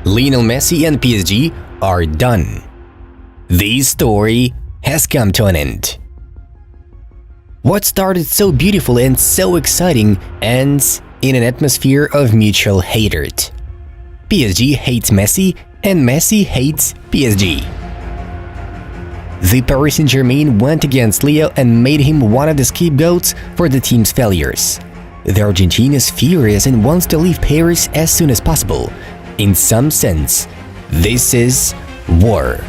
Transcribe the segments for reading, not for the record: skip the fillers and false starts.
Lionel Messi and PSG are done. This story has come to an end. What started so beautiful and so exciting ends in an atmosphere of mutual hatred. PSG hates Messi and Messi hates PSG. The Paris Saint-Germain went against Leo and made him one of the scapegoats for the team's failures. The Argentine is furious and wants to leave Paris as soon as possible. In some sense, this is war.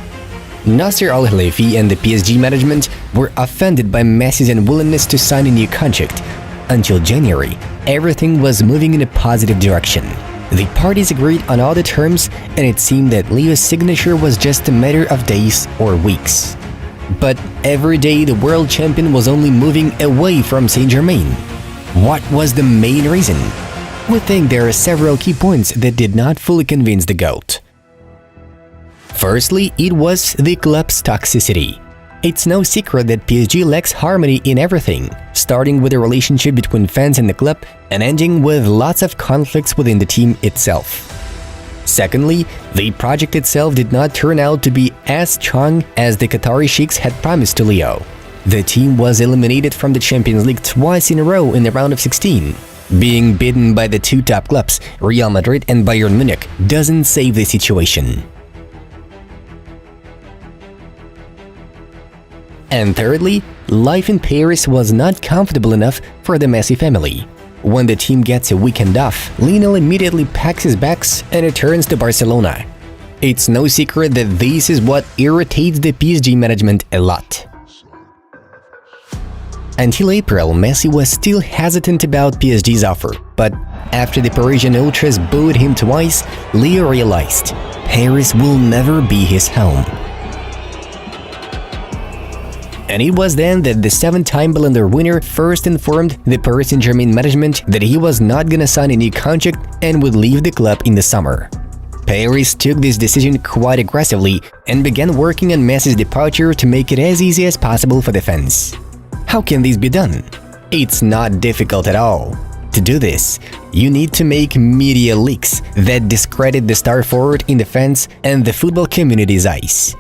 Nasser Al-Khelaifi and the PSG management were offended by Messi's unwillingness to sign a new contract. Until January, everything was moving in a positive direction. The parties agreed on all the terms, and it seemed that Leo's signature was just a matter of days or weeks. But every day the world champion was only moving away from Saint-Germain. What was the main reason? We think there are several key points that did not fully convince the GOAT. Firstly, it was the club's toxicity. It's no secret that PSG lacks harmony in everything, starting with the relationship between fans and the club and ending with lots of conflicts within the team itself. Secondly, the project itself did not turn out to be as strong as the Qatari sheiks had promised to Leo. The team was eliminated from the Champions League twice in a row in the round of 16. Being beaten by the two top clubs, Real Madrid and Bayern Munich, doesn't save the situation. And thirdly, life in Paris was not comfortable enough for the Messi family. When the team gets a weekend off, Lionel immediately packs his bags and returns to Barcelona. It's no secret that this is what irritates the PSG management a lot. Until April, Messi was still hesitant about PSG's offer, but after the Parisian ultras booed him twice, Leo realized Paris will never be his home. And it was then that the seven-time Ballon d'Or winner first informed the Paris Saint-Germain management that he was not gonna sign a new contract and would leave the club in the summer. Paris took this decision quite aggressively and began working on Messi's departure to make it as easy as possible for the fans. How can this be done? It's not difficult at all. To do this, you need to make media leaks that discredit the star forward in the fans and the football community's eyes.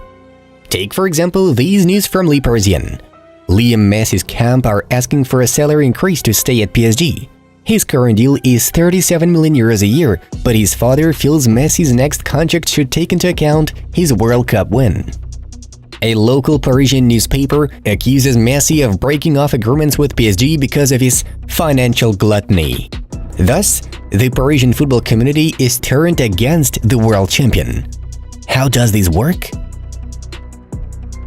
Take for example these news from Le Parisien. Leo Messi's camp are asking for a salary increase to stay at PSG. His current deal is 37 million euros a year, but his father feels Messi's next contract should take into account his World Cup win. A local Parisian newspaper accuses Messi of breaking off agreements with PSG because of his financial gluttony. Thus, the Parisian football community is turned against the world champion. How does this work?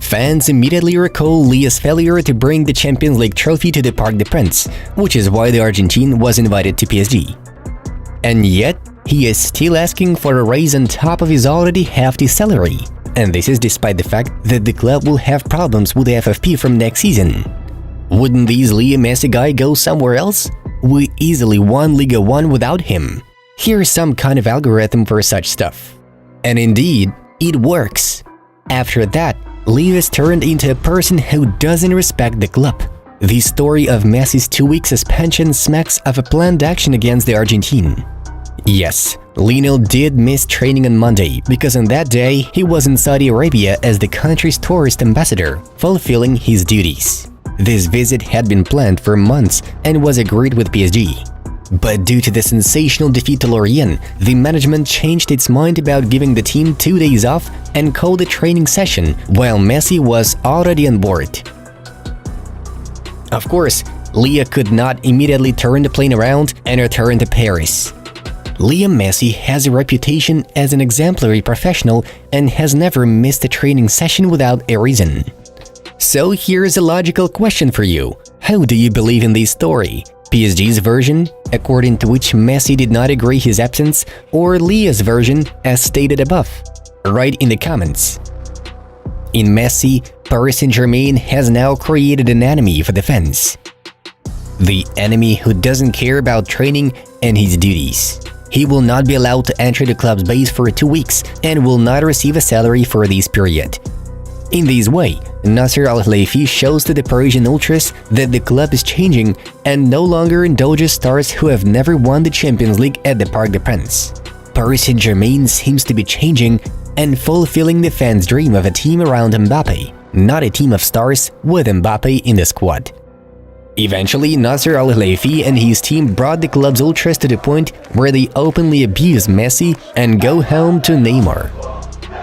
Fans immediately recall Leo's failure to bring the Champions League trophy to the Parc des Princes, which is why the Argentine was invited to PSG. And yet, he is still asking for a raise on top of his already hefty salary. And this is despite the fact that the club will have problems with the FFP from next season. Wouldn't this Leo Messi guy go somewhere else? We easily won Liga 1 without him. Here's some kind of algorithm for such stuff. And indeed, it works. After that, Leo is turned into a person who doesn't respect the club. The story of Messi's 2-week suspension smacks of a planned action against the Argentine. Yes, Lionel did miss training on Monday because on that day he was in Saudi Arabia as the country's tourist ambassador, fulfilling his duties. This visit had been planned for months and was agreed with PSG. But due to the sensational defeat to Lorient, the management changed its mind about giving the team 2 days off and called a training session while Messi was already on board. Of course, Leo could not immediately turn the plane around and return to Paris. Leo Messi has a reputation as an exemplary professional and has never missed a training session without a reason. So here's a logical question for you. How do you believe in this story? PSG's version, according to which Messi did not agree his absence, or Leo's version, as stated above? Write in the comments. In Messi, Paris Saint-Germain has now created an enemy for the fans. The enemy who doesn't care about training and his duties. He will not be allowed to enter the club's base for 2 weeks and will not receive a salary for this period. In this way, Nasser Al-Khelaifi shows to the Parisian ultras that the club is changing and no longer indulges stars who have never won the Champions League at the Parc des Princes. Paris Saint-Germain seems to be changing and fulfilling the fans' dream of a team around Mbappé, not a team of stars with Mbappé in the squad. Eventually, Nasser Al-Khelaifi and his team brought the club's ultras to the point where they openly abuse Messi and go home to Neymar.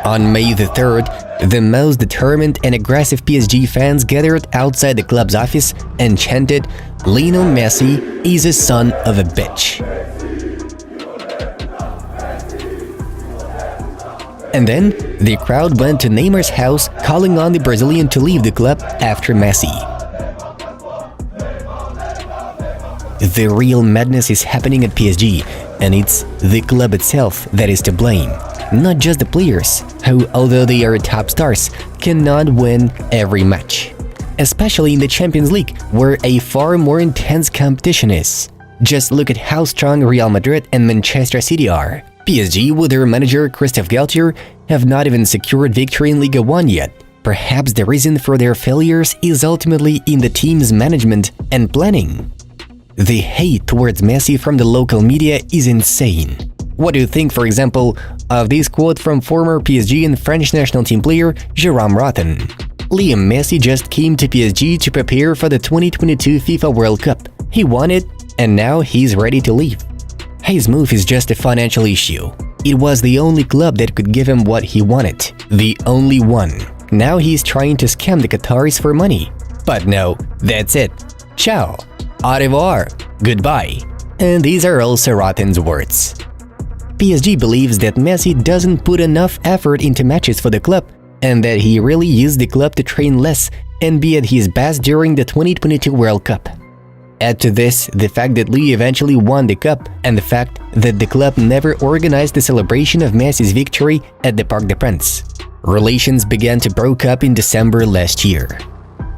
On May the 3rd, the most determined and aggressive PSG fans gathered outside the club's office and chanted, "Lionel Messi is a son of a bitch." And then, the crowd went to Neymar's house, calling on the Brazilian to leave the club after Messi. The real madness is happening at PSG, and it's the club itself that is to blame, not just the players, who, although they are top stars, cannot win every match. Especially in the Champions League, where a far more intense competition is. Just look at how strong Real Madrid and Manchester City are. PSG, with their manager Christophe Galtier, have not even secured victory in Ligue 1 yet. Perhaps the reason for their failures is ultimately in the team's management and planning. The hate towards Messi from the local media is insane. What do you think, for example, of this quote from former PSG and French national team player Jérôme Rotten? "Liam Messi just came to PSG to prepare for the 2022 FIFA World Cup. He won it, and now he's ready to leave. His move is just a financial issue. It was the only club that could give him what he wanted. The only one. Now he's trying to scam the Qataris for money. But no, that's it. Ciao. Au revoir. Goodbye." And these are also Rotten's words. PSG believes that Messi doesn't put enough effort into matches for the club, and that he really used the club to train less and be at his best during the 2022 World Cup. Add to this the fact that Lee eventually won the cup and the fact that the club never organized the celebration of Messi's victory at the Parc des Princes. Relations began to break up in December last year.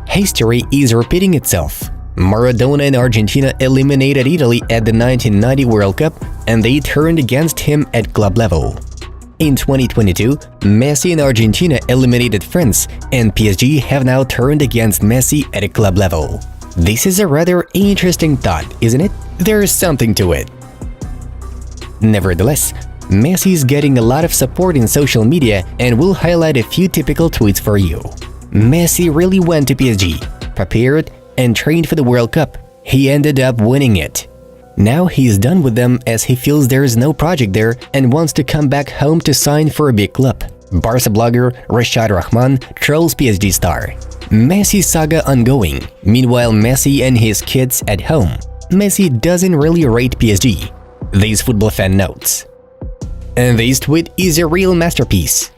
History is repeating itself. Maradona and Argentina eliminated Italy at the 1990 World Cup, and they turned against him at club level. In 2022, Messi and Argentina eliminated France, and PSG have now turned against Messi at a club level. This is a rather interesting thought, isn't it? There's something to it. Nevertheless, Messi is getting a lot of support in social media, and we'll highlight a few typical tweets for you. Messi really went to PSG, prepared, and trained for the World Cup. He ended up winning it. Now he's done with them as he feels there is no project there and wants to come back home to sign for a big club. Barca blogger Rashad Rahman trolls PSG star. Messi saga ongoing. Meanwhile, Messi and his kids at home. Messi doesn't really rate PSG. This football fan notes. And this tweet is a real masterpiece.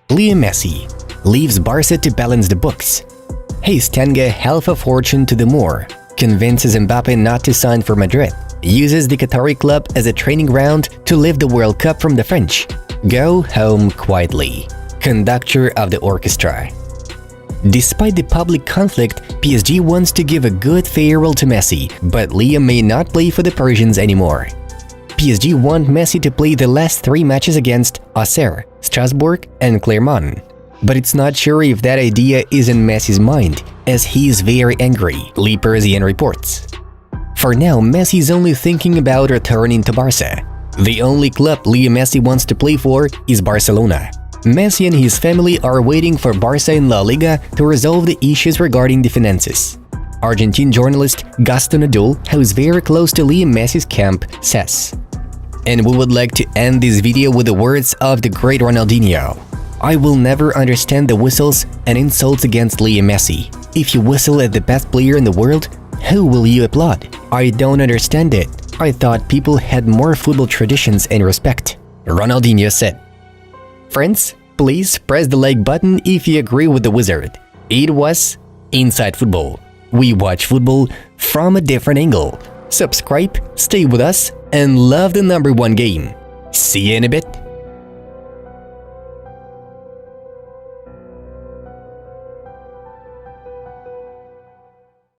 Lionel Messi leaves Barca to balance the books. He's tanga half a fortune to the more, convinces Mbappé not to sign for Madrid, uses the Qatari club as a training ground to lift the World Cup from the French. Go home quietly. Conductor of the orchestra. Despite the public conflict, PSG wants to give a good farewell to Messi, but Liam may not play for the Persians anymore. PSG want Messi to play the last 3 matches against Auxerre, Strasbourg, and Clermont. But it's not sure if that idea is in Messi's mind, as he is very angry, Le Parisien reports. For now, Messi is only thinking about returning to Barca. The only club Leo Messi wants to play for is Barcelona. Messi and his family are waiting for Barca in La Liga to resolve the issues regarding the finances. Argentine journalist Gaston Adul, who is very close to Leo Messi's camp, says. And we would like to end this video with the words of the great Ronaldinho. "I will never understand the whistles and insults against Leo Messi. If you whistle at the best player in the world, who will you applaud? I don't understand it. I thought people had more football traditions and respect," Ronaldinho said. Friends, please press the like button if you agree with the wizard. It was Inside Football. We watch football from a different angle. Subscribe, stay with us, and love the #1 game. See you in a bit.